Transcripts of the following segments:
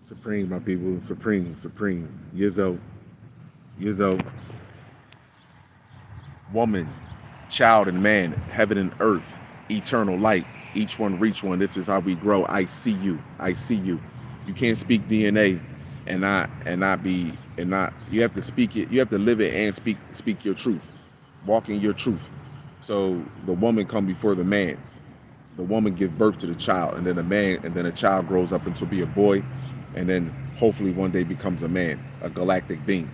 Supreme, my people. Supreme, supreme. Yizzo, Yizzo. Woman, child, and man, heaven and earth, eternal light. Each one reach one. This is how we grow. I see you. I see you. You can't speak DNA and not be and not. You have to speak it. You have to live it and speak your truth. Walk in your truth. So the woman come before the man. The woman gives birth to the child, and then the man, and then the child grows up into be a boy, and then hopefully one day becomes a man, a galactic being.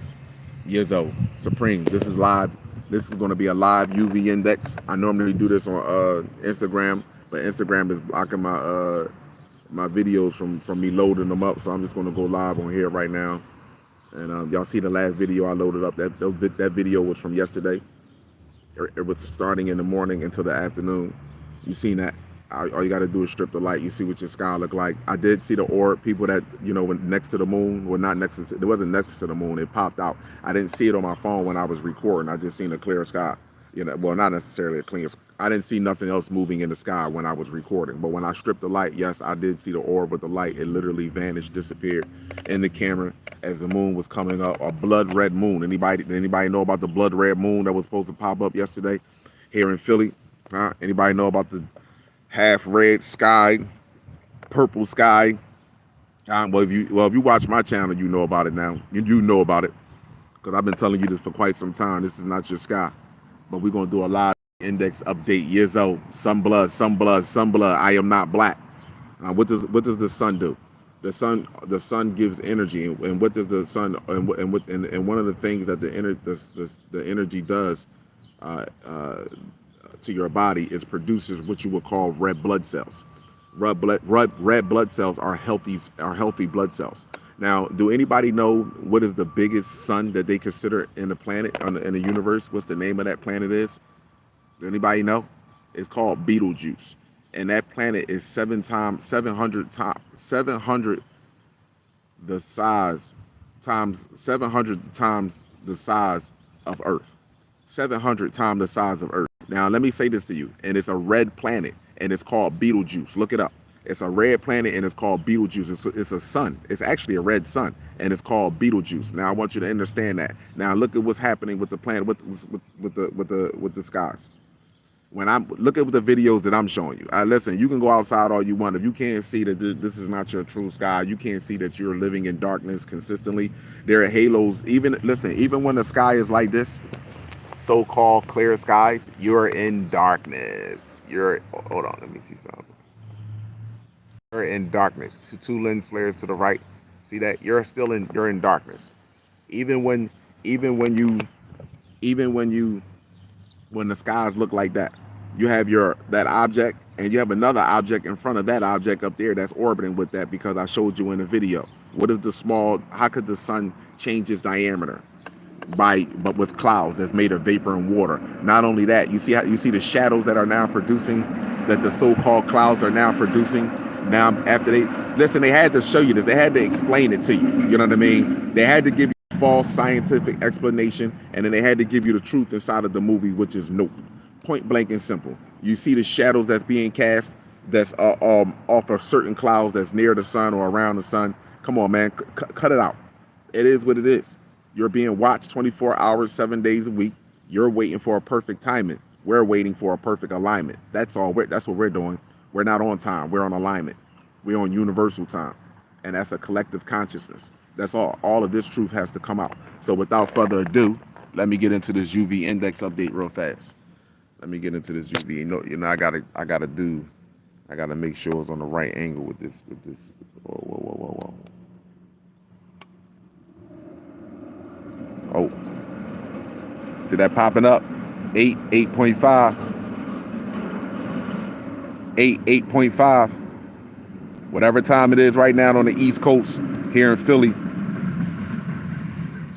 Years old, supreme. This is live. This is going to be a live UV index. I normally do this on Instagram, but Instagram is blocking my videos from me loading them up. So I'm just going to go live on here right now. And y'all see the last video I loaded up. That video was from yesterday. It was starting in the morning until the afternoon. You seen that? All you got to do is strip the light. You see what your sky look like. I did see the orb. People that, were next to the moon, well, not next to, it wasn't next to the moon. It popped out. I didn't see it on my phone when I was recording. I just seen a clear sky. Well, not necessarily a clear sky. I didn't see nothing else moving in the sky when I was recording. But when I stripped the light, yes, I did see the orb with the light. It literally vanished, disappeared in the camera as the moon was coming up. A blood red moon. Anybody know about the blood red moon that was supposed to pop up yesterday here in Philly? Anybody know about the half red sky, purple sky? Well, if you watch my channel, you know about it now. You know about it because I've been telling you this for quite some time. This is not your sky, but we're gonna do a live index update. Years old, some blood, some blood, some blood. I am not black. What does the sun do? The sun gives energy, and what does the sun and one of the things that the energy does to your body is produces what you would call red blood cells. Red blood cells are healthy blood cells. Now, do anybody know what is the biggest sun that they consider in the planet in the universe? What's the name of that planet is? Do anybody know? It's called Betelgeuse, and that planet is 700 the size times 700 times the size of Earth. 700 times the size of Earth. Now, let me say this to you, and it's a red planet, and it's called Betelgeuse. Look it up. It's a red planet, and it's called Betelgeuse. It's a sun. It's actually a red sun, and it's called Betelgeuse. Now, I want you to understand that. Now, look at what's happening with the planet, with the skies. When I look at the videos that I'm showing you, listen, you can go outside all you want. If you can't see that this is not your true sky, you can't see that you're living in darkness consistently. There are halos. Even when the sky is like this, so-called clear skies, you're in darkness. Hold on, let me see something. You're in darkness. Two lens flares to the right. See that? You're in darkness. When the skies look like that, you have that object, and you have another object in front of that object up there that's orbiting with that, because I showed you in the video. How could the sun change its diameter? But with clouds that's made of vapor and water. Not only that, you see the shadows that are now producing, that the so-called clouds are now producing. Now, after they had to show you this. They had to explain it to you. You know what I mean? They had to give you a false scientific explanation, and then they had to give you the truth inside of the movie, which is nope. Point blank and simple. You see the shadows that's being cast that's off of certain clouds that's near the sun or around the sun. Come on, man. Cut it out. It is what it is. You're being watched 24 hours, 7 days a week. You're waiting for a perfect timing. We're waiting for a perfect alignment. That's all. That's what we're doing. We're not on time. We're on alignment. We're on universal time. And that's a collective consciousness. That's all. All of this truth has to come out. So without further ado, let me get into this UV index update real fast. Let me get into this UV. I gotta make sure it's on the right angle with this. Whoa. Oh, see that popping up? 8.5. 8.5. Whatever time it is right now on the East Coast here in Philly.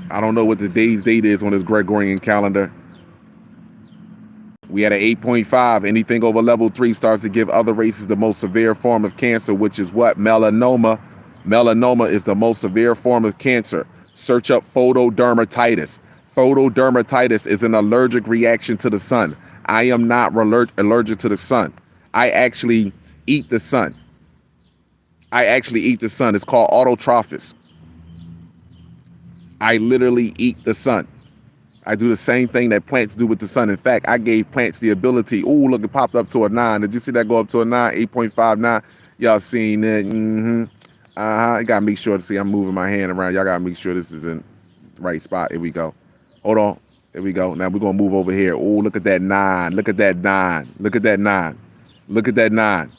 I don't know what the date is on this Gregorian calendar. We had an 8.5. Anything over level 3 starts to give other races the most severe form of cancer, which is what? Melanoma. Melanoma is the most severe form of cancer. Search up photodermatitis. Photodermatitis is an allergic reaction to the sun. I am not allergic to the sun. I actually eat the sun. I actually eat the sun. It's called autotropphus. I literally eat the sun. I do the same thing that plants do with the sun. In fact, I gave plants the ability. Oh, look, it popped up to a 9. Did you see that go up to a 9? 8.59. Y'all seen it? Mm-hmm. You got to make sure to see I'm moving my hand around. Y'all got to make sure this is in the right spot. Here we go. Hold on. Here we go. Now we're going to move over here. Oh, look at that 9. Look at that 9. Look at that 9. Look at that 9.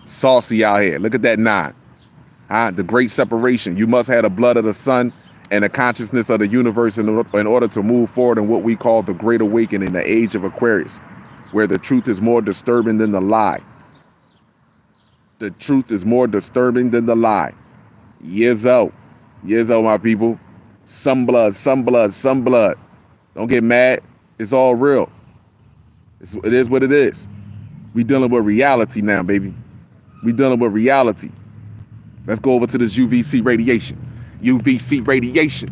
Saucy out here. Look at that 9. The great separation. You must have the blood of the sun and the consciousness of the universe in order to move forward in what we call the Great Awakening, the age of Aquarius, where the truth is more disturbing than the lie. The truth is more disturbing than the lie. Years out, my people. Some blood, some blood, some blood. Don't get mad. It's all real. It is what it is. We dealing with reality now, baby. We dealing with reality. Let's go over to this UVC radiation. UVC radiation.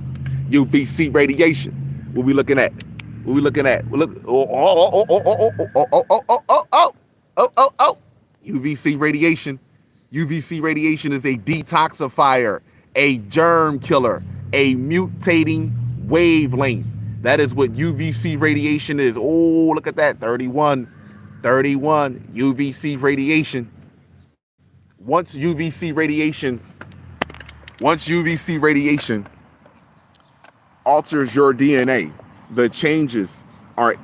UVC radiation. What we looking at? What we looking at? Look. UVC radiation. UVC radiation is a detoxifier, a germ killer, a mutating wavelength. That is what UVC radiation is. Oh, look at that. 31 UVC radiation. Once UVC radiation alters your DNA, the changes are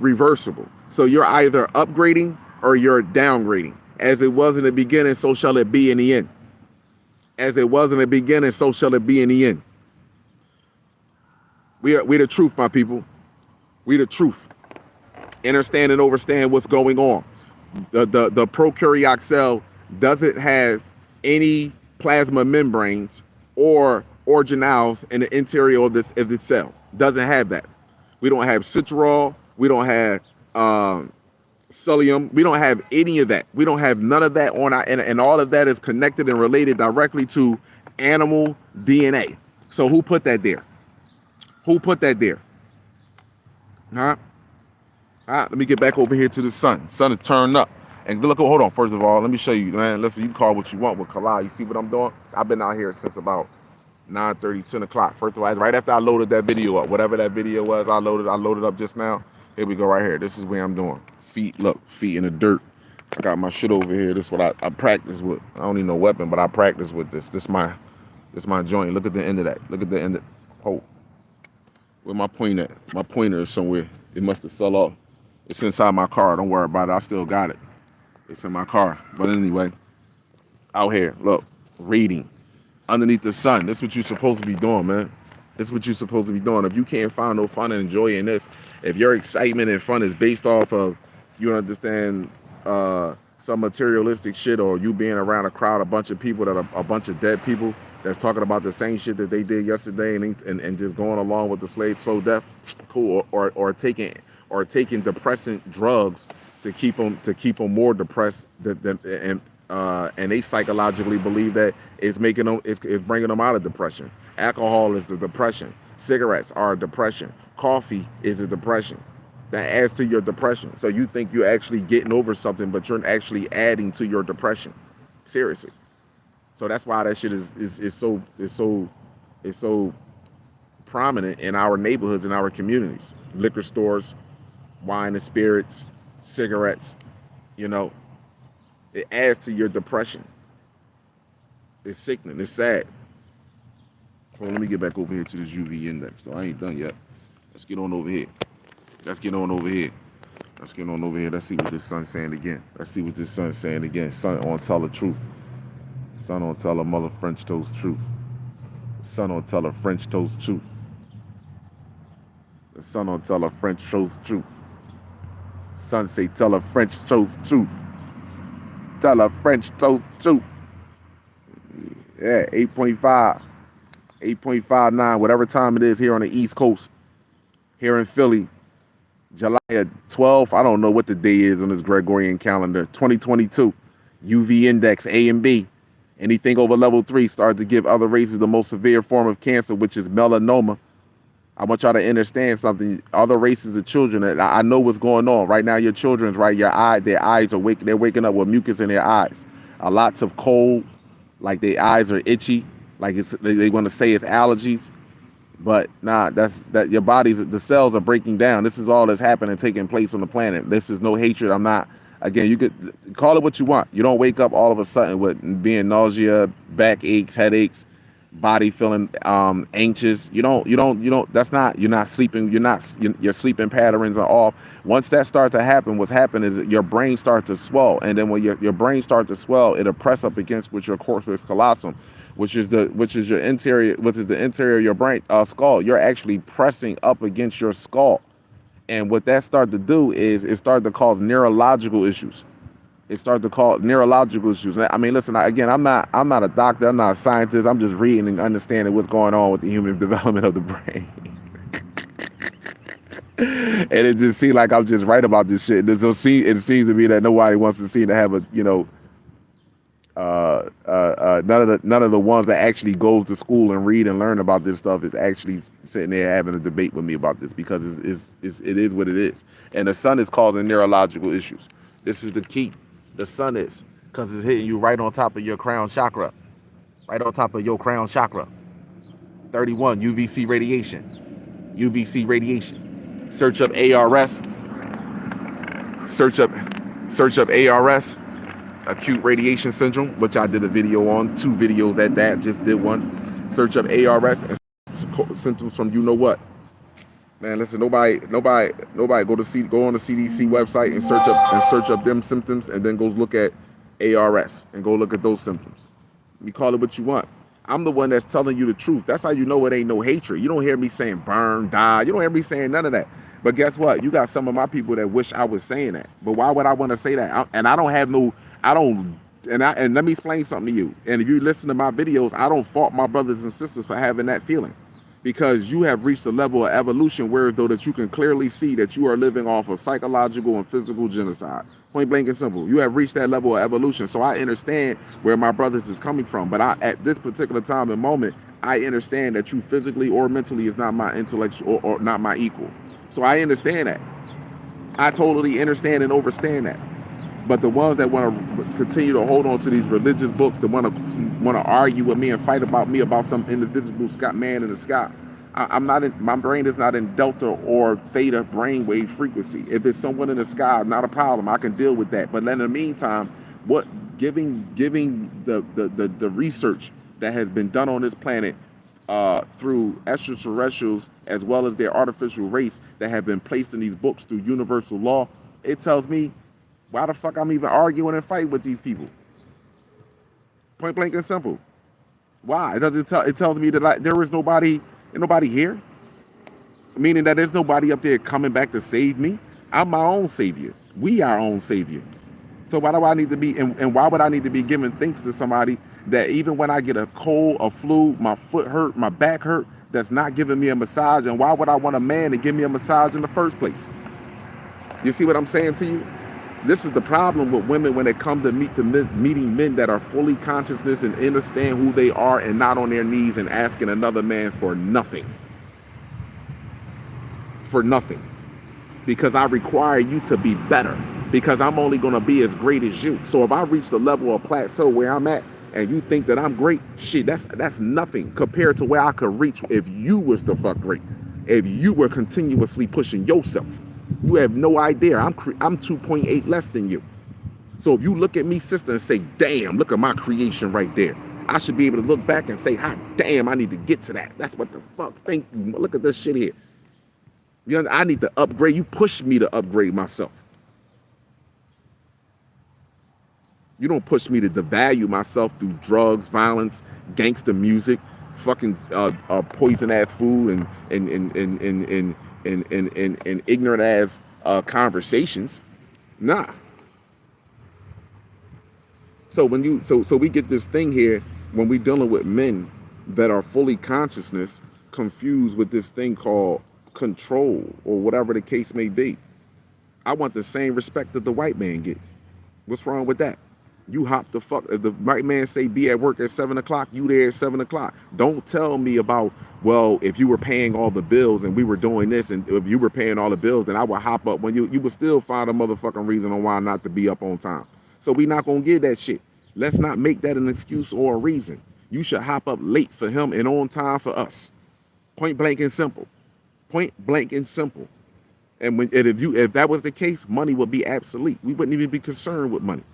irreversible. So you're either upgrading or you're downgrading. As it was in the beginning, so shall it be in the end. As it was in the beginning, so shall it be in the end. We're the truth, my people. We the truth. Understand and overstand what's going on. The prokaryotic cell doesn't have any plasma membranes or organelles in the interior of this cell. Doesn't have that. We don't have citrol. We don't have psyllium. We don't have any of that. We don't have none of that on our, and all of that is connected and related directly to animal DNA. So who put that there? Who put that there? Let me get back over here to the sun. Sun is turned up. And look, hold on. First of all, let me show you, man. Listen, you can call what you want with Kalal. You see what I'm doing? I've been out here since about 9:30, 10 o'clock. First of all, right after I loaded that video up, whatever that video was, I loaded up just now. Here we go right here. This is where I'm doing. Feet, look, feet in the dirt. I got my shit over here. This is what I practice with. I don't need no weapon, but I practice with this. This my joint. Look at the end of that. Look at the end of, oh. Where my pointer at? My pointer is somewhere. It must have fell off. It's inside my car. Don't worry about it. I still got it. It's in my car. But anyway, out here, look, reading underneath the sun. This is what you're supposed to be doing, man. This is what you're supposed to be doing. If you can't find no fun and joy in this, if your excitement and fun is based off of, you understand, some materialistic shit, or you being around a crowd, a bunch of people that are a bunch of dead people that's talking about the same shit that they did yesterday and just going along with the slow death, cool, or taking depressant drugs to keep them more depressed, and they psychologically believe that it's bringing them out of depression. Alcohol is the depression. Cigarettes are a depression. Coffee is a depression. That adds to your depression. So you think you're actually getting over something, but you're actually adding to your depression. Seriously. So that's why that shit is so prominent in our neighborhoods, in our communities. Liquor stores, wine and spirits, cigarettes, it adds to your depression. It's sickening. It's sad. Well, let me get back over here to this UV index. So I ain't done yet. Let's get on over here. Let's see what this sun's saying again. Sun on tell the truth. Sun on tell a mother French toast truth. Sun on tell a French toast truth. The sun on tell a French toast truth. Sun say tell a French toast truth. Tell a French toast truth. Yeah, 8.5. 8.59, whatever time it is here on the East Coast. Here in Philly. July 12th, I don't know what the day is on this Gregorian calendar. 2022. UV index A and B. Anything over level 3 starts to give other races the most severe form of cancer, which is melanoma. I want y'all to understand something. Other races of children, I know what's going on. Right now, your children's right, their eyes are waking, they're waking up with mucus in their eyes. lots of cold, like their eyes are itchy, like they want to say it's allergies, but nah, that your body's the cells are breaking down. This is all that's happening, taking place on the planet. This is no hatred. I'm not. Again, you could call it what you want. You don't wake up all of a sudden with being nausea, back aches, headaches, body feeling anxious. You don't. That's not. You're not sleeping. Your sleeping patterns are off. Once that starts to happen, what's happened is that your brain starts to swell, and then when your brain starts to swell, it'll press up against with your corpus callosum, which is the interior of your brain skull. You're actually pressing up against your skull, and what that started to do is it started to cause neurological issues. It started to cause neurological issues. I mean, listen, again, I'm not a doctor, I'm not a scientist. I'm just reading and understanding what's going on with the human development of the brain. And it just seems like I'm just right about this shit. It seems to me that nobody wants to seem to have a, none of the ones that actually goes to school and read and learn about this stuff is actually sitting there having a debate with me about this, because it is what it is. And the sun is causing neurological issues. This is the key. The sun is, because it's hitting you right on top of your crown chakra. Right on top of your crown chakra. 31, UVC radiation. UVC radiation. Search up ARS. Search up ARS. Acute radiation syndrome, which I did a video on, 2 videos at that, just did one. Search up ARS and symptoms from you know what. Man, listen, nobody go on the CDC website and search up them symptoms, and then go look at ARS and go look at those symptoms. You call it what you want. I'm the one that's telling you the truth. That's how you know it ain't no hatred. You don't hear me saying burn, die. You don't hear me saying none of that. But guess what? You got some of my people that wish I was saying that. But why would I want to say that? And let me explain something to you. And if you listen to my videos, I don't fault my brothers and sisters for having that feeling, because you have reached a level of evolution where though that you can clearly see that you are living off of psychological and physical genocide. Point blank and simple. You have reached that level of evolution. So I understand where my brothers is coming from. But at this particular time and moment, I understand that you physically or mentally is not my intellectual or not my equal. So I understand that. I totally understand and understand that. But the ones that want to continue to hold on to these religious books, that want to argue with me and fight about me about some invisible man in the sky, my brain is not in delta or theta brainwave frequency. If it's someone in the sky, not a problem. I can deal with that. But in the meantime, giving the research that has been done on this planet through extraterrestrials as well as their artificial race that have been placed in these books through universal law, it tells me why the fuck I'm even arguing and fighting with these people. Point blank and simple. Why? It tells me that there is nobody here, meaning that there's nobody up there coming back to save me. I'm my own savior. We are our own savior. So why do I need to be, and why would I need to be giving thanks to somebody that even when I get a cold, a flu, my foot hurt, my back hurt, that's not giving me a massage? And why would I want a man to give me a massage in the first place? You see what I'm saying to you? This is the problem with women when they come to meeting men that are fully consciousness and understand who they are, and not on their knees and asking another man for nothing. For nothing. Because I require you to be better. Because I'm only going to be as great as you. So if I reach the level of plateau where I'm at and you think that I'm great, shit, that's nothing compared to where I could reach if you was the fuck great. If you were continuously pushing yourself. You have no idea. I'm 2.8 less than you. So if you look at me, sister, and say, damn, look at my creation right there, I should be able to look back and say, hot damn, I need to get to that. That's what the fuck. Thank you. Look at this shit here. I need to upgrade. You push me to upgrade myself. You don't push me to devalue myself through drugs, violence, gangster music, fucking poison ass food and ignorant ass conversations. Nah. So we get this thing here when we dealing with men that are fully consciousness confused with this thing called control or whatever the case may be. I want the same respect that the white man get. What's wrong with that? You hop the fuck. If the white man say be at work at 7 o'clock, you there at 7 o'clock. Don't tell me about, well, if you were paying all the bills and we were doing this, and if you were paying all the bills, then I would hop up when you would still find a motherfucking reason on why not to be up on time. So we not gonna give that shit. Let's not make that an excuse or a reason. You should hop up late for him and on time for us. Point blank and simple. Point blank and simple. And if that was the case, money would be obsolete. We wouldn't even be concerned with money.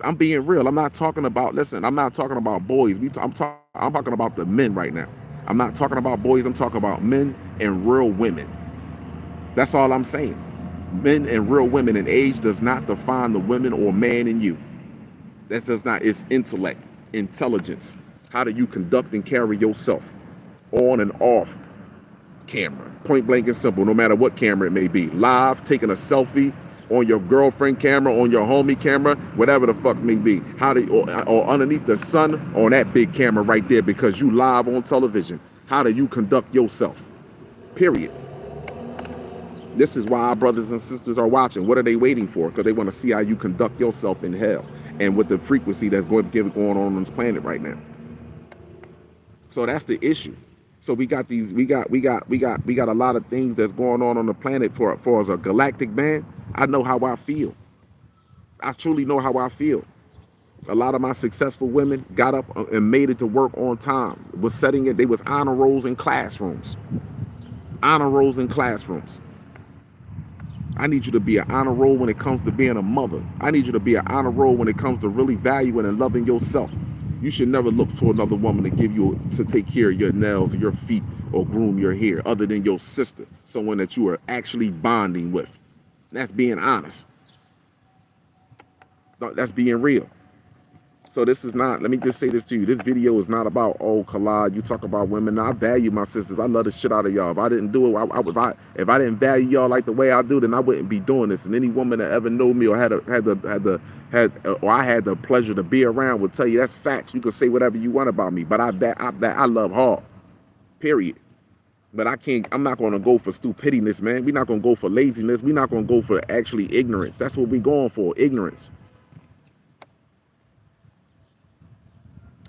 I'm being real. I'm not talking about, listen, I'm not talking about boys. I'm talking about the men right now. I'm not talking about boys. I'm talking about men and real women. That's all I'm saying. Men and real women, and age does not define the women or man in you. That does not. It's intellect, intelligence. How do you conduct and carry yourself on and off camera? Point blank and simple, no matter what camera it may be. Live, taking a selfie, on your girlfriend camera, on your homie camera, whatever the fuck may be. Or underneath the sun on that big camera right there, because you live on television. How do you conduct yourself? Period. This is why our brothers and sisters are watching. What are they waiting for? Because they want to see how you conduct yourself in hell and with the frequency that's going on this planet right now. So that's the issue. So we got a lot of things that's going on the planet for as a galactic man. I know how I feel. I truly know how I feel. A lot of my successful women got up and made it to work on time. They was honor rolls in classrooms. Honor rolls in classrooms. I need you to be an honor roll when it comes to being a mother. I need you to be an honor roll when it comes to really valuing and loving yourself. You should never look for another woman to take care of your nails or your feet or groom your hair other than your sister, someone that you are actually bonding with. That's being honest. That's being real. So this is not, let me just say this to you. This video is not about, oh, Khalid, you talk about women. Now, I value my sisters. I love the shit out of y'all. If I didn't do it, if I didn't value y'all like the way I do, then I wouldn't be doing this. And any woman that ever knew me or I had the pleasure to be around will tell you that's facts. You can say whatever you want about me, but I love hard. Period. But I'm not going to go for stupidness, man. We're not going to go for laziness. We're not going to go for actually ignorance. That's what we're going for, ignorance.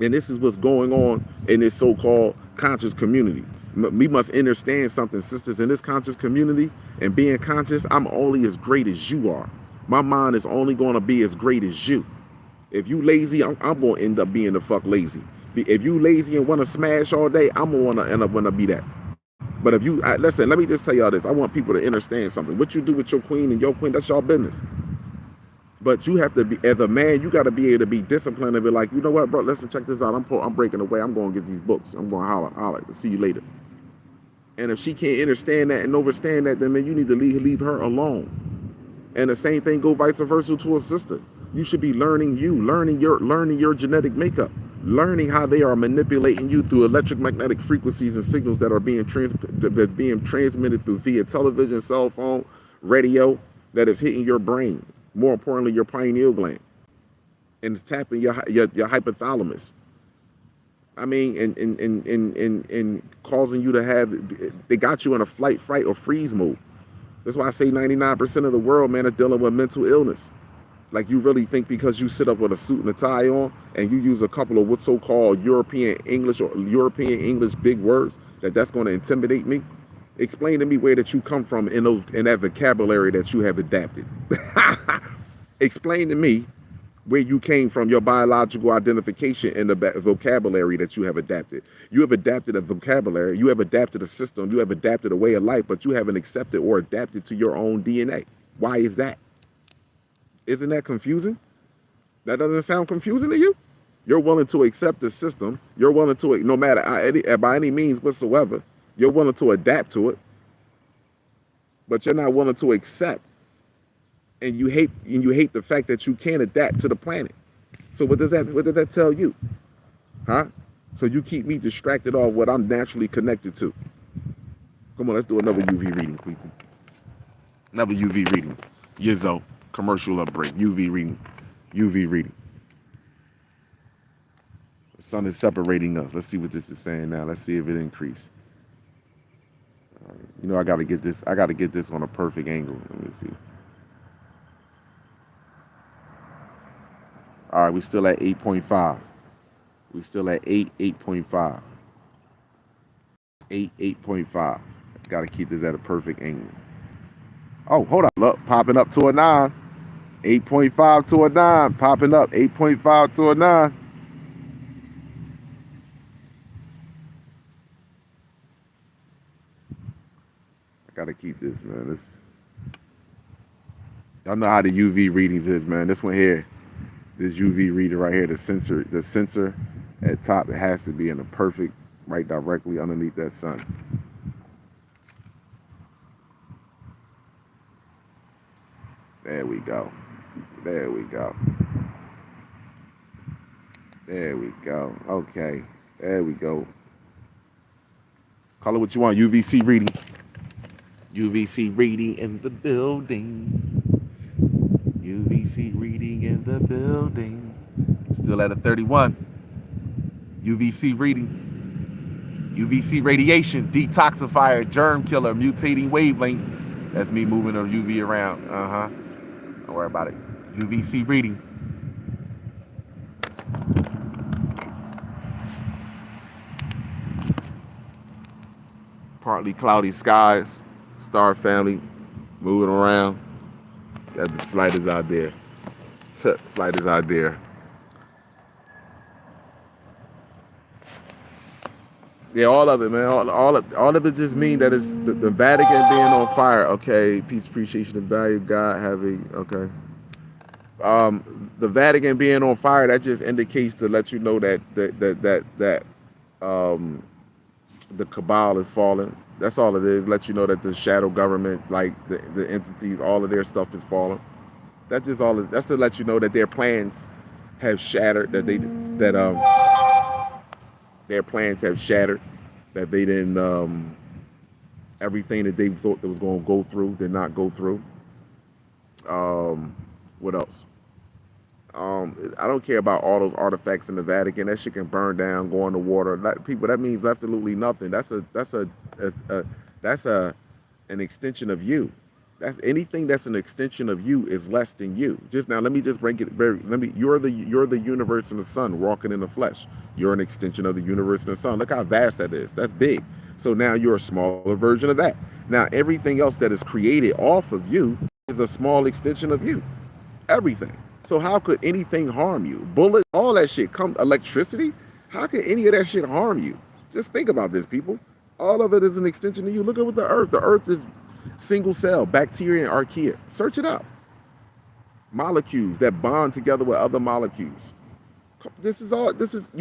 And this is what's going on in this so-called conscious community. We must understand something, sisters, in this conscious community and being conscious, I'm only as great as you are. My mind is only going to be as great as you. If you lazy, I'm going to end up being the fuck lazy. If you lazy and want to smash all day, I'm going to end up want to be that. But if you, listen, let me just tell y'all this. I want people to understand something. What you do with your queen and your queen, that's your business. But you have to be, as a man, you got to be able to be disciplined and be like, you know what, bro, listen, check this out. I'm breaking away. I'm going to get these books. I'm going to holler. See you later. And if she can't understand that and understand that, then man, you need to leave her alone. And the same thing go vice versa to a sister. You should be learning your genetic makeup, learning how they are manipulating you through electromagnetic frequencies and signals that are being transmitted through via television, cell phone, radio, that is hitting your brain. More importantly, your pineal gland, and it's tapping your hypothalamus. I mean, and causing you to have, they got you in a flight, fright, or freeze mode. That's why I say 99% of the world, man, are dealing with mental illness. Like, you really think because you sit up with a suit and a tie on and you use a couple of what's so-called European English or European English big words, that's going to intimidate me? Explain to me where that you come from in that vocabulary that you have adapted. Explain to me where you came from, your biological identification and the vocabulary that you have adapted. You have adapted a vocabulary, you have adapted a system, you have adapted a way of life, but you haven't accepted or adapted to your own DNA. Why is that? Isn't that confusing? That doesn't sound confusing to you? You're willing to accept the system. You're willing to, no matter by any means whatsoever, you're willing to adapt to it, but you're not willing to accept. And you hate the fact that you can't adapt to the planet. So what does that tell you? Huh? So you keep me distracted off what I'm naturally connected to. Come on, let's do another UV reading, people. Another UV reading. Yizzo, commercial upbreak, UV reading. UV reading. The sun is separating us. Let's see what this is saying now. Let's see if it increased. You know, I gotta get this on a perfect angle. Let me see. All right, we're still at 8.5. We're still at 8.5. 8.5. Got to keep this at a perfect angle. Oh, hold up. Look, popping up to a 9. 8.5 to a 9, popping up. 8.5 to a 9. I gotta keep this, man. This, y'all know how the UV readings is, man. This one here, this UV reader right here, the sensor at top, it has to be in a perfect, right directly underneath that sun. There we go. There we go. There we go. Okay. There we go. Call it what you want. UVC reading. UVC reading in the building. UVC reading in the building. Still at a 31. UVC reading. UVC radiation, detoxifier, germ killer, mutating wavelength. That's me moving the UV around. Don't worry about it. UVC reading. Partly cloudy skies, star family moving around. Got the sliders out there. Sliders out there. Yeah, all of it, man. All of it just mean that it's the Vatican being on fire. Okay, peace, appreciation, and value, God having. Okay. The Vatican being on fire, that just indicates to let you know that the cabal is falling. That's all it is. Let you know that the shadow government, like the entities, all of their stuff is falling. That's just all. That's to let you know that their plans have shattered. That their plans have shattered. That they didn't. Everything that they thought that was going to go through did not go through. What else? I don't care about all those artifacts in the Vatican. That shit can burn down, go in the water. People, that means absolutely nothing. That's an extension of you. That's anything that's an extension of you is less than you. Just now, let me just break it very. You're the universe and the sun walking in the flesh. You're an extension of the universe and the sun. Look how vast that is. That's big. So now you're a smaller version of that. Now everything else that is created off of you is a small extension of you. Everything. So how could anything harm you? Bullets, all that shit, electricity? How could any of that shit harm you? Just think about this, people. All of it is an extension of you. Look at what the Earth. The Earth is single cell, bacteria and archaea. Search it up. Molecules that bond together with other molecules. You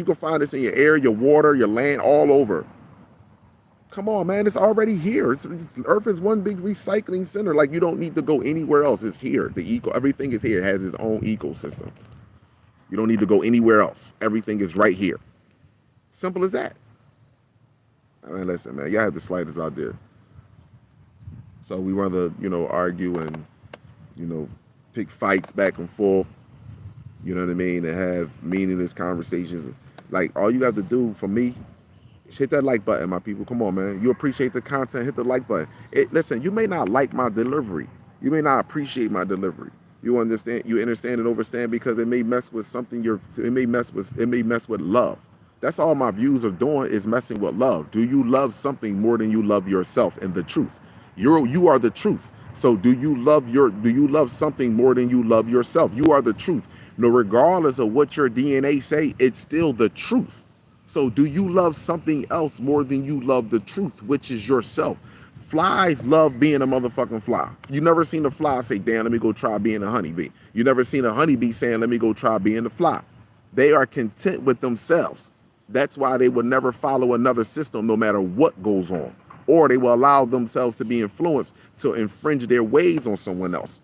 can find this in your air, your water, your land, all over. Come on, man, it's already here. Earth is one big recycling center. Like, you don't need to go anywhere else. It's here. Everything is here. It has its own ecosystem. You don't need to go anywhere else. Everything is right here. Simple as that. I mean, listen, man, y'all have the slightest out there. So we rather, argue and, pick fights back and forth, you know what I mean, and have meaningless conversations. Like, all you have to do for me, hit that like button, my people. Come on, man. You appreciate the content, hit the like button. Listen, you may not like my delivery. You may not appreciate my delivery. You understand and understand because it may mess with something it may mess with love. That's all my views are doing, is messing with love. Do you love something more than you love yourself and the truth? You are the truth. So do you love something more than you love yourself? You are the truth. No, regardless of what your DNA say, it's still the truth. So do you love something else more than you love the truth, which is yourself? Flies love being a motherfucking fly. You never seen a fly say, damn, let me go try being a honeybee. You never seen a honeybee saying, let me go try being a fly. They are content with themselves. That's why they will never follow another system no matter what goes on. Or they will allow themselves to be influenced to infringe their ways on someone else.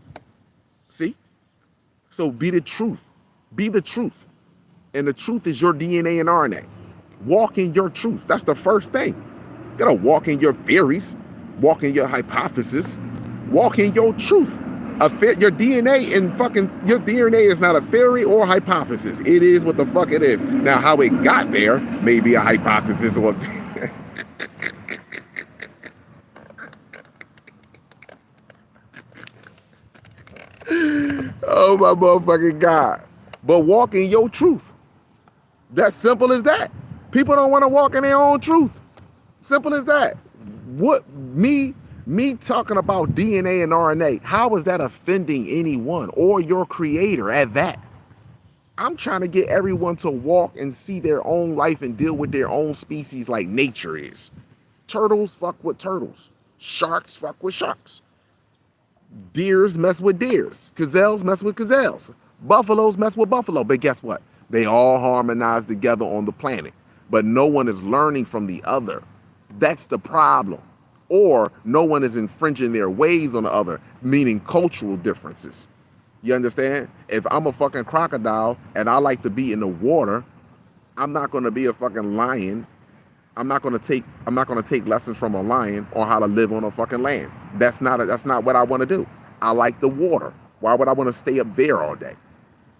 See? So be the truth. Be the truth. And the truth is your DNA and RNA. Walk in your truth. That's the first thing. You gotta walk in your theories, walk in your hypothesis, walk in your truth. Your DNA is not a theory or hypothesis. It is what the fuck it is. Now, how it got there may be a hypothesis or oh my motherfucking God. But walk in your truth. That's simple as that. People don't want to walk in their own truth. Simple as that. Me talking about DNA and RNA, how is that offending anyone or your creator at that? I'm trying to get everyone to walk and see their own life and deal with their own species like nature is. Turtles fuck with turtles. Sharks fuck with sharks. Deers mess with deers. Gazelles mess with gazelles. Buffaloes mess with buffalo. But guess what? They all harmonize together on the planet. But no one is learning from the other. That's the problem. Or no one is infringing their ways on the other, meaning cultural differences. You understand? If I'm a fucking crocodile and I like to be in the water, I'm not going to be a fucking lion. I'm not going to take lessons from a lion on how to live on a fucking land. That's not what I want to do. I like the water. Why would I want to stay up there all day?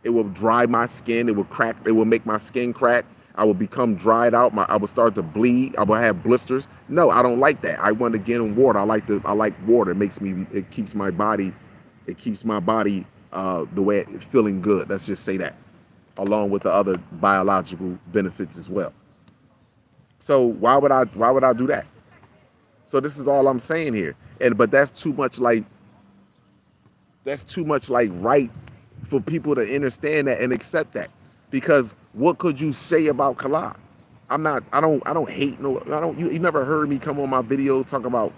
It will dry my skin. It will crack. It will make my skin crack. I will become dried out. I will start to bleed. I will have blisters. No, I don't like that. I want to get in water. I like water. It keeps my body the way it's feeling good. Let's just say that, along with the other biological benefits as well. So why would I do that? So this is all I'm saying here. But that's too much like right for people to understand that and accept that. Because what could you say about Khalid? I don't hate you never heard me come on my videos talk about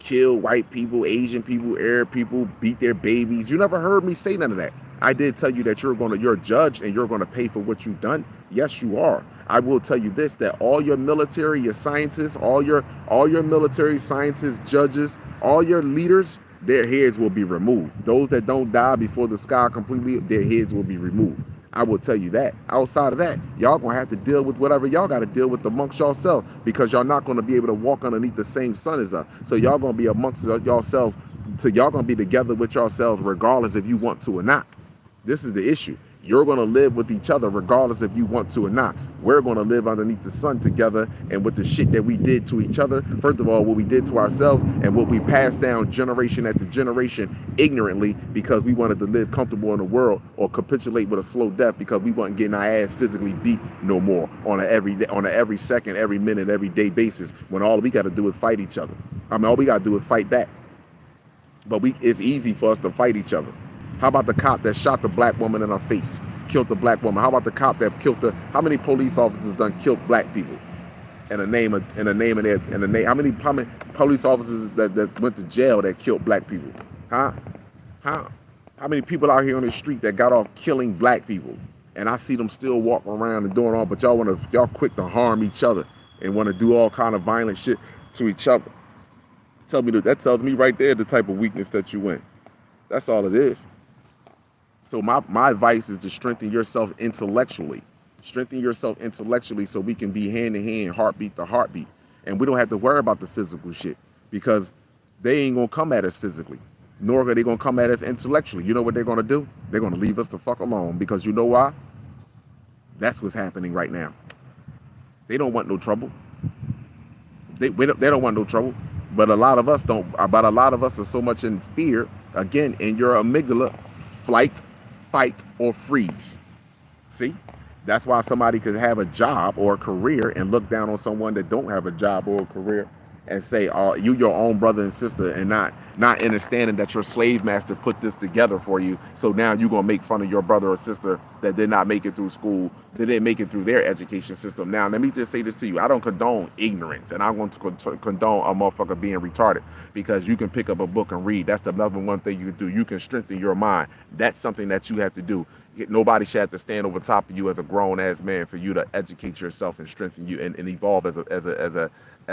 kill white people, Asian people, Arab people, beat their babies. You never heard me say none of that. I did tell you that you're judged and you're going to pay for what you've done. Yes, you are. I will tell you this, that all your military, your scientists, all your military scientists, judges, all your leaders, their heads will be removed. Those that don't die before the sky completely, their heads will be removed. I will tell you that. Outside of that, y'all gonna have to deal with whatever y'all gotta deal with amongst yourselves, because y'all not gonna be able to walk underneath the same sun as us. So y'all gonna be amongst yourselves, so y'all gonna be together with yourselves regardless if you want to or not. This is the issue. You're going to live with each other regardless if you want to or not. We're going to live underneath the sun together, and with the shit that we did to each other, first of all, what we did to ourselves and what we passed down generation after generation ignorantly because we wanted to live comfortable in the world, or capitulate with a slow death because we wasn't getting our ass physically beat no more on a every second, every minute, every day basis, when all we got to do is fight each other. I mean, all we got to do is fight back. But it's easy for us to fight each other. How about the cop that shot the black woman in her face, killed the black woman? How about the cop that killed how many police officers done killed black people in the name of how many police officers that went to jail that killed black people? Huh? How many people out here on the street that got off killing black people, and I see them still walking around and doing all, but y'all quick to harm each other and want to do all kind of violent shit to each other. That tells me right there the type of weakness that you in. That's all it is. So my advice is to strengthen yourself intellectually. Strengthen yourself intellectually so we can be hand in hand, heartbeat to heartbeat. And we don't have to worry about the physical shit, because they ain't going to come at us physically, nor are they going to come at us intellectually. You know what they're going to do? They're going to leave us the fuck alone, because you know why? That's what's happening right now. They don't want no trouble. They don't want no trouble. But a lot of us don't. But a lot of us are so much in fear, again, in your amygdala, flight, fight, or freeze. See? That's why somebody could have a job or a career and look down on someone that don't have a job or a career and say, oh, you your own brother and sister, and not understanding that your slave master put this together for you. So now you're going to make fun of your brother or sister that did not make it through school, that didn't make it through their education system. Now, let me just say this to you. I don't condone ignorance, and I'm going to condone a motherfucker being retarded, because you can pick up a book and read. That's the number one thing you can do. You can strengthen your mind. That's something that you have to do. Nobody should have to stand over top of you as a grown-ass man for you to educate yourself and strengthen you and evolve as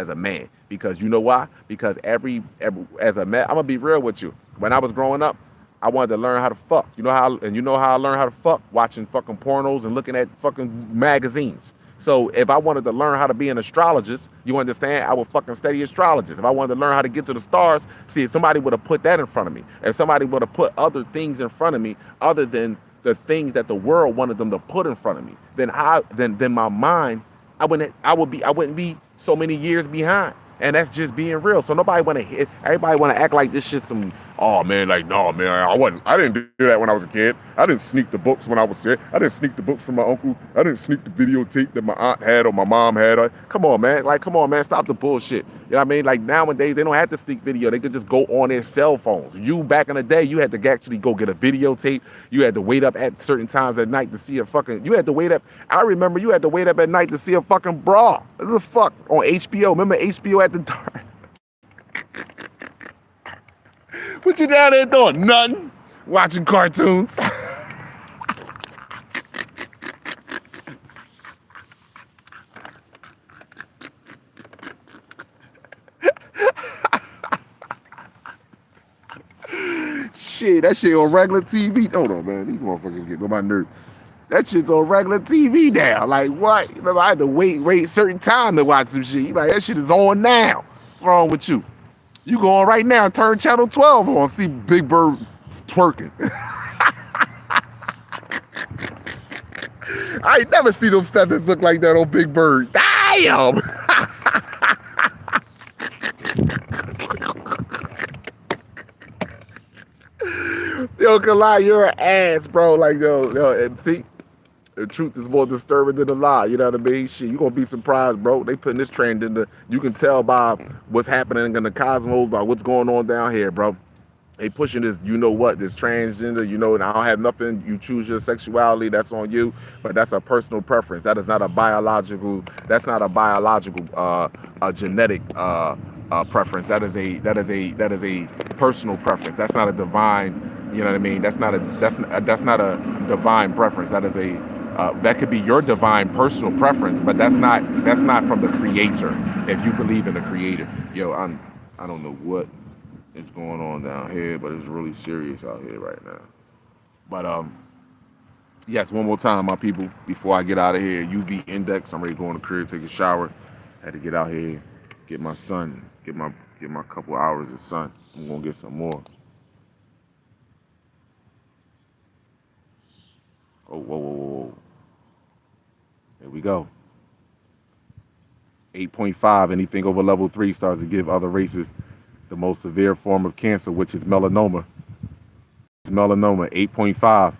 a man. Because you know why? Because as a man, I'm gonna be real with you. When I was growing up, I wanted to learn how to fuck. You know how I learned how to fuck? Watching fucking pornos and looking at fucking magazines. So if I wanted to learn how to be an astrologist, you understand, I would fucking study astrologist. If I wanted to learn how to get to the stars, see, if somebody would have put that in front of me, if somebody would have put other things in front of me other than the things that the world wanted them to put in front of me, then my mind, I wouldn't be so many years behind. And that's just being real. So everybody want to act like this shit some oh man, like no man, I didn't do that when I was a kid. I didn't sneak the books when I was sick. I didn't sneak the books from my uncle. I didn't sneak the videotape that my aunt had or my mom had. Come on man, stop the bullshit. You know what I mean? Like nowadays they don't have to sneak video. They could just go on their cell phones. You back in the day, you had to actually go get a videotape. You had to wait up at certain times at night to see a fucking. You had to wait up. I remember you had to wait up at night to see a fucking bra. What the fuck on HBO? Remember HBO at the dark? What you down there doing? Nothing. Watching cartoons. Shit, that shit on regular TV. Hold on, man. These motherfuckers get on my nerves. That shit's on regular TV now. Like, what? Remember, I had to wait certain time to watch some shit. You like, that shit is on now. What's wrong with you? You go on right now, turn channel 12 on, see Big Bird twerking. I ain't never seen those feathers look like that on Big Bird. Damn! Yo, Kalai, you're an ass, bro. Like, yo, and see, the truth is more disturbing than the lie. You know what I mean? Shit, you gonna be surprised, bro. They putting this trend in the. You can tell by what's happening in the cosmos, by what's going on down here, bro. They pushing this, you know what, this transgender, you know, and I don't have nothing. You choose your sexuality, that's on you, but that's a personal preference. That is not a biological. That's not a biological, a genetic preference. That is a personal preference. That's not a divine. You know what I mean? That's not a divine preference. That is a that could be your divine personal preference, but that's not from the creator. If you believe in the creator, yo, I don't know what is going on down here, but it's really serious out here right now. But yes, one more time, my people, before I get out of here. UV index. I'm ready to go in the crib, take a shower. Had to get out here, get my sun, get my couple hours of sun. I'm gonna get some more. Oh, whoa. There we go. 8.5, anything over level 3 starts to give other races the most severe form of cancer, which is melanoma. It's melanoma, 8.5.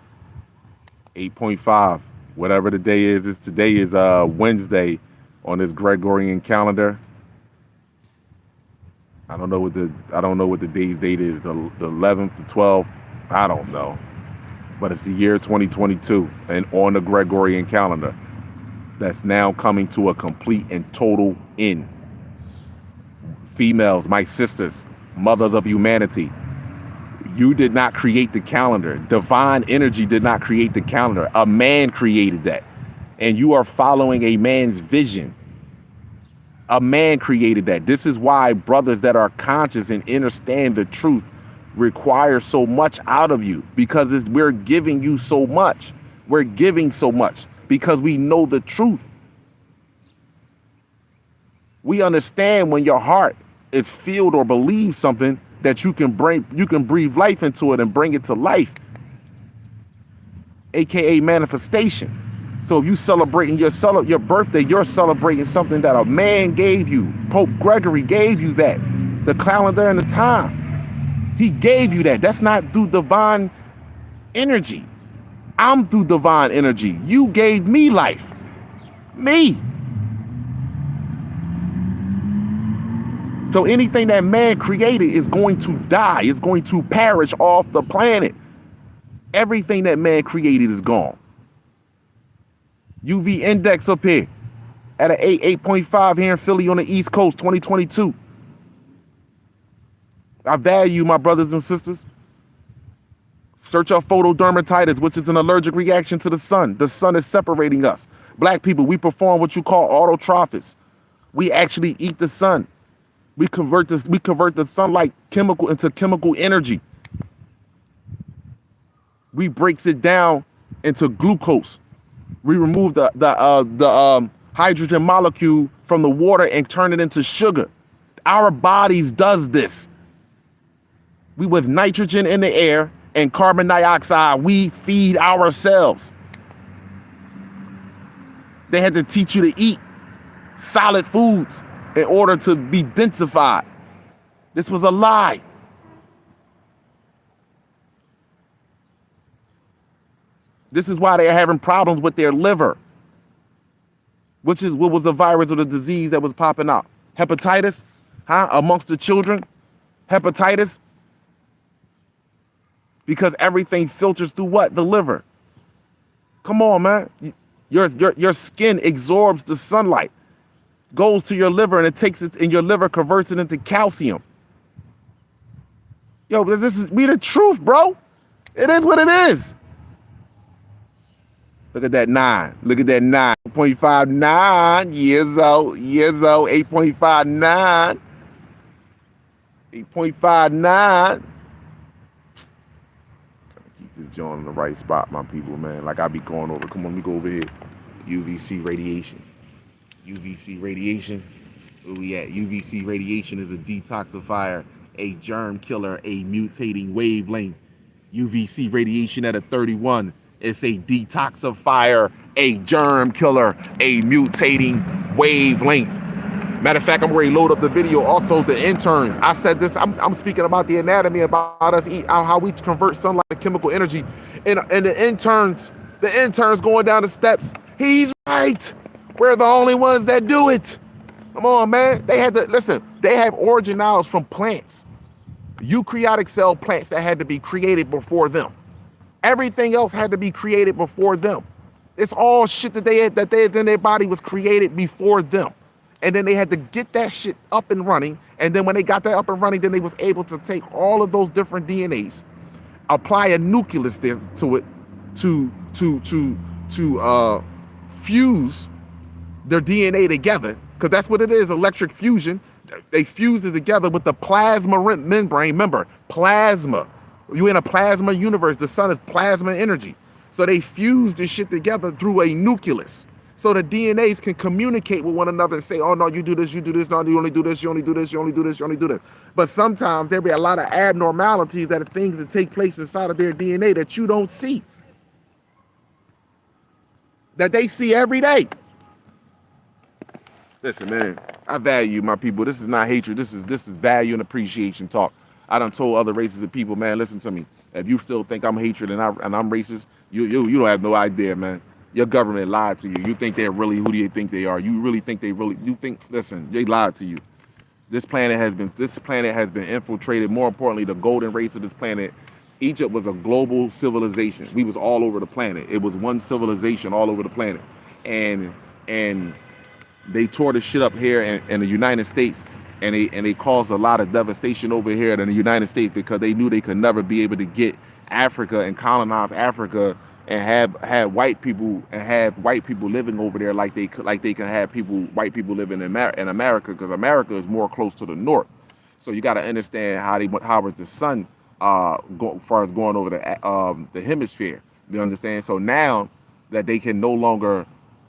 8.5. Whatever the day is, today is Wednesday on this Gregorian calendar. I don't know what the day's date is, the 11th to 12th. I don't know. But it's the year 2022, and on the Gregorian calendar, that's now coming to a complete and total end. Females, my sisters, mothers of humanity, you did not create the calendar. Divine energy did not create the calendar. A man created that, and you are following a man's vision. A man created that. This is why brothers that are conscious and understand the truth require so much out of you, because we're giving you so much. We're giving so much because we know the truth. We understand when your heart is filled or believes something that you can breathe life into it and bring it to life, aka manifestation. So if you celebrating your birthday, you're celebrating something that a man gave you. Pope Gregory gave you that, the calendar and the time. He gave you that. That's not through divine energy. I'm through divine energy. You gave me life. Me. So anything that man created is going to die. It's going to perish off the planet. Everything that man created is gone. UV index up here at an 8.5 here in Philly on the East Coast, 2022. I value my brothers and sisters. Search up photodermatitis, which is an allergic reaction to the sun. The sun is separating us. Black people, we perform what you call autotrophies. We actually eat the sun. We convert the sunlight into chemical energy. We breaks it down into glucose. We remove the hydrogen molecule from the water and turn it into sugar. Our bodies does this. We with nitrogen in the air and carbon dioxide, we feed ourselves. They had to teach you to eat solid foods in order to be densified. This was a lie. This is why they're having problems with their liver, which is what was the virus or the disease that was popping out. Hepatitis, amongst the children, hepatitis, because everything filters through what? The liver. Come on, man. Your skin absorbs the sunlight, goes to your liver, and it takes it, and your liver converts it into calcium. Yo, this is be the truth, bro. It is what it is. Look at that 9. Look at that 9. 8.59 years old. 8.59. 8.59. Keep this joint in the right spot, my people, man. Like I be going over. Come on, let me go over here. UVC radiation. UVC radiation. Where we at? UVC radiation is a detoxifier, a germ killer, a mutating wavelength. UVC radiation at a 31. It's a detoxifier, a germ killer, a mutating wavelength. Matter of fact, I'm ready to load up the video. Also, the interns. I said this. I'm speaking about the anatomy, about us how we convert sunlight to chemical energy, and the interns going down the steps. He's right. We're the only ones that do it. Come on, man. They had to listen. They have organelles from plants, eukaryotic cell plants that had to be created before them. Everything else had to be created before them. It's all shit that then their body was created before them. And then they had to get that shit up and running. And then when they got that up and running, then they was able to take all of those different DNAs, apply a nucleus there to it to fuse their DNA together. Because that's what it is, electric fusion. They fuse it together with the plasma membrane. Remember, plasma. You're in a plasma universe. The sun is plasma energy. So they fuse this shit together through a nucleus. So the DNAs can communicate with one another and say, oh, no, you do this, no, you only do this, you only do this, you only do this, you only do this. But sometimes there'll be a lot of abnormalities that are things that take place inside of their DNA that you don't see, that they see every day. Listen, man, I value my people. This is not hatred. This is value and appreciation talk. I done told other races of people, man, listen to me. If you still think I'm hatred and I'm racist, you don't have no idea, man. Your government lied to you. You think they're really, who do you think they are? You really think listen, they lied to you. This planet has been infiltrated. More importantly, the golden race of this planet. Egypt was a global civilization. We was all over the planet. It was one civilization all over the planet. And they tore the shit up here in the United States. And they caused a lot of devastation over here in the United States because they knew they could never be able to get Africa and colonize Africa and have white people living over there like they can have white people living in America, because America is more close to the north. So you got to understand how is the sun far as going over the hemisphere. You understand? So now that they can no longer.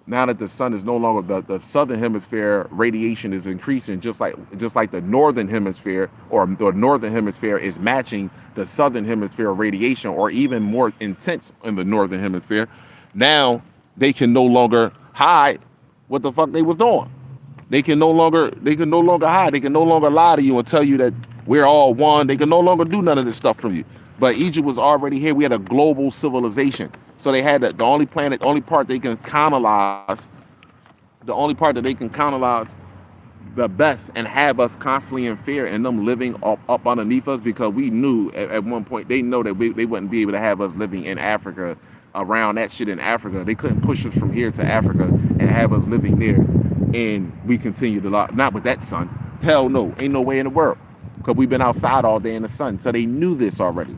Now that the sun is no longer the southern hemisphere, radiation is increasing, just like the northern hemisphere, or the northern hemisphere is matching the southern hemisphere radiation, or even more intense in the northern hemisphere. Now they can no longer hide what the fuck they was doing. They can no longer hide. They can no longer lie to you and tell you that we're all one. They can no longer do none of this stuff from you. But Egypt was already here. We had a global civilization. So they had the only part they can colonize, the best, and have us constantly in fear and them living up underneath us, because we knew at one point, they know that they wouldn't be able to have us living in Africa, around that shit in Africa. They couldn't push us from here to Africa and have us living there. And we continue to not with that sun. Hell no, ain't no way in the world, because we've been outside all day in the sun. So they knew this already.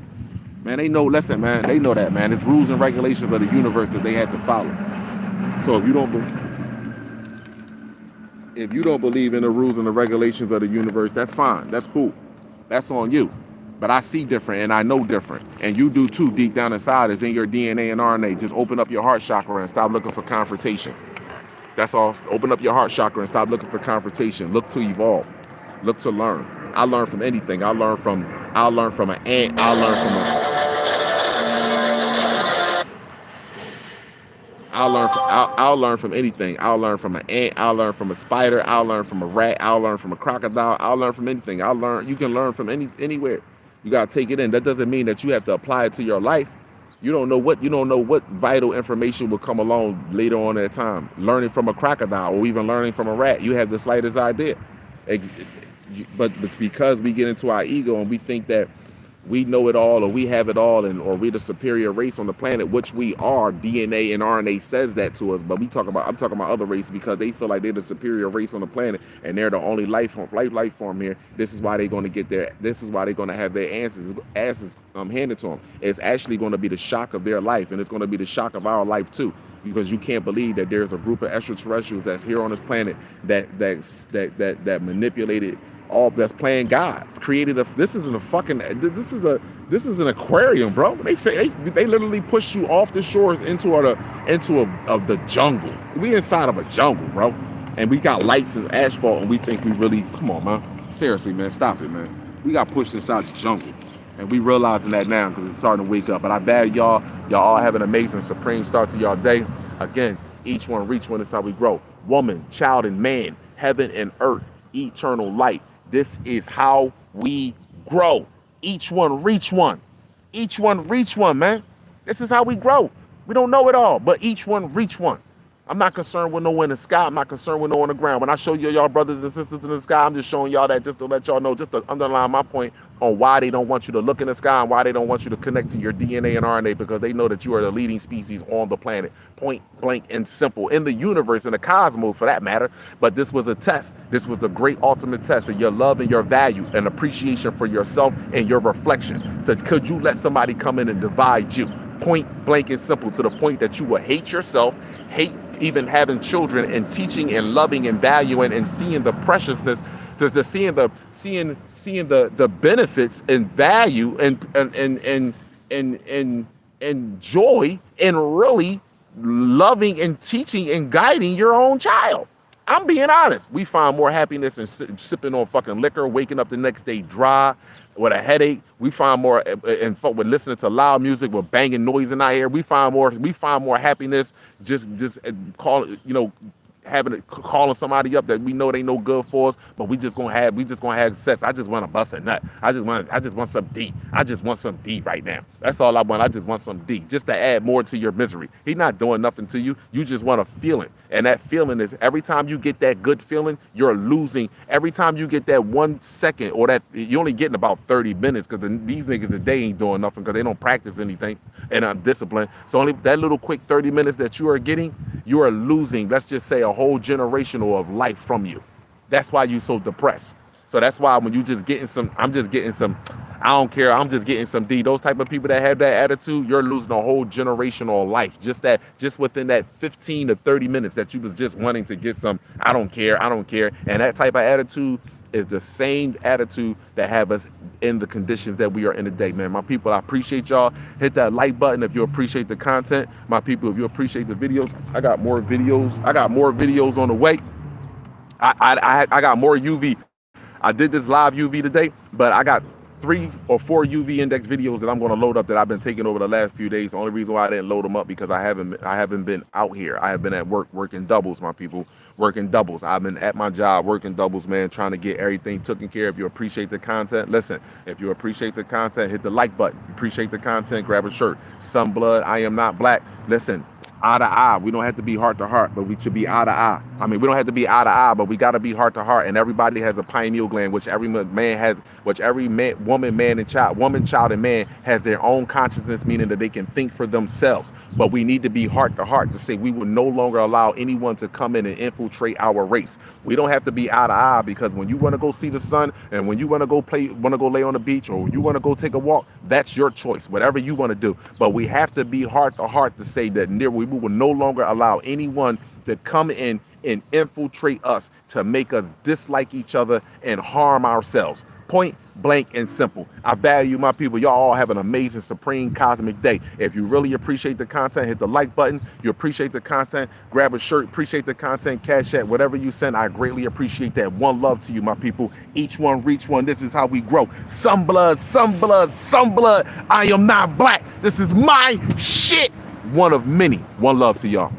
Man, they know, listen, man, they know that, man. It's rules and regulations of the universe that they had to follow. So if you don't believe in the rules and the regulations of the universe, that's fine. That's cool. That's on you. But I see different and I know different. And you do too, deep down inside. It's in your DNA and RNA. Just open up your heart chakra and stop looking for confrontation. That's all. Open up your heart chakra and stop looking for confrontation. Look to evolve. Look to learn. I learn from anything. I'll learn from an ant. I'll learn from anything. I'll learn from an ant. I'll learn from a spider. I'll learn from a rat. I'll learn from a crocodile. I'll learn from anything. You can learn from anywhere. You gotta take it in. That doesn't mean that you have to apply it to your life. You don't know what vital information will come along later on in time. Learning from a crocodile or even learning from a rat, you have the slightest idea. But because we get into our ego and we think that we know it all or we have it all or we're the superior race on the planet, which we are. DNA and RNA says that to us, but I'm talking about other races because they feel like they're the superior race on the planet and they're the only life form here. This is why they're going to have their asses handed to them. It's actually going to be the shock of their life, and it's going to be the shock of our life too, because you can't believe that there's a group of extraterrestrials that's here on this planet that manipulated all, that's playing God, created this is an aquarium, bro. They literally push you off the shores into the jungle. We inside of a jungle, bro, and we got lights and asphalt, and we think we really, come on, man, seriously, man, stop it, man. We got pushed inside the jungle, and we realizing that now because it's starting to wake up. But I value y'all all have an amazing supreme start to y'all day. Again, each one reach one is how we grow. Woman, child, and man, heaven and earth, eternal light. This is how we grow. Each one reach one. Each one reach one, man. This is how we grow. We don't know it all, but each one reach one. I'm not concerned with no one in the sky. I'm not concerned with no one on the ground. When I show you y'all brothers and sisters in the sky, I'm just showing y'all that just to let y'all know, just to underline my point on why they don't want you to look in the sky and why they don't want you to connect to your DNA and RNA, because they know that you are the leading species on the planet. Point blank and simple. In the universe, in the cosmos for that matter. But this was a test. This was the great ultimate test of your love and your value and appreciation for yourself and your reflection. So could you let somebody come in and divide you? Point blank and simple, to the point that you will hate yourself, hate even having children, and teaching and loving and valuing and seeing the preciousness, seeing the benefits and value and joy and really loving and teaching and guiding your own child. I'm being honest. We find more happiness in sipping on fucking liquor, waking up the next day dry with a headache. We find more with listening to loud music, with banging noise in our ear. We find more happiness just calling somebody up that we know they no good for us, but we just gonna have sex. I just want to bust a nut. I just want some D. I just want some D right now. That's all I want. I just want some D, just to add more to your misery. He's not doing nothing to you. You just want a feeling, and that feeling is, every time you get that good feeling, you're losing. Every time you get that 1 second, or that, you're only getting about 30 minutes, because these niggas today ain't doing nothing because they don't practice anything, and I'm disciplined. So only that little quick 30 minutes that you are getting, you are losing, let's just say, a whole generational of life from you. That's why you so depressed. So that's why when you just getting some, I don't care, I'm just getting some D, those type of people that have that attitude, you're losing a whole generational life. Just within that 15 to 30 minutes that you was just wanting to get some, I don't care. And that type of attitude is the same attitude that have us in the conditions that we are in today, man. My people, I appreciate y'all. Hit that like button if you appreciate the content. My people, if you appreciate the videos, I got more videos on the way. I got more UV. I did this live UV today, but I got 3 or 4 UV index videos that I'm going to load up that I've been taking over the last few days. The only reason why I didn't load them up because I haven't been out here. I have been at work working doubles, my people, working doubles. I've been at my job working doubles, man, trying to get everything taken care of. If you appreciate the content, listen, if you appreciate the content, hit the like button. Appreciate the content, grab a shirt. Some blood, I am not black. Listen, eye to eye. We don't have to be heart to heart, but we should be eye to eye. I mean, we don't have to be eye to eye, but we got to be heart to heart. And everybody has a pineal gland, which every man has, which every man, woman, child, and man has their own consciousness, meaning that they can think for themselves. But we need to be heart to heart to say we will no longer allow anyone to come in and infiltrate our race. We don't have to be eye to eye, because when you want to go see the sun, and when you want to go lay on the beach, or you want to go take a walk, that's your choice, whatever you want to do. But we have to be heart to heart to say that we will no longer allow anyone to come in and infiltrate us to make us dislike each other and harm ourselves. Point blank and simple. I value my people. Y'all all have an amazing, supreme, cosmic day. If you really appreciate the content, hit the like button. You appreciate the content, grab a shirt. Appreciate the content, cash at whatever you send. I greatly appreciate that. One love to you, my people. Each one reach one. This is how we grow. Some blood, some blood, some blood. I am not black. This is my shit. One of many. One love to y'all.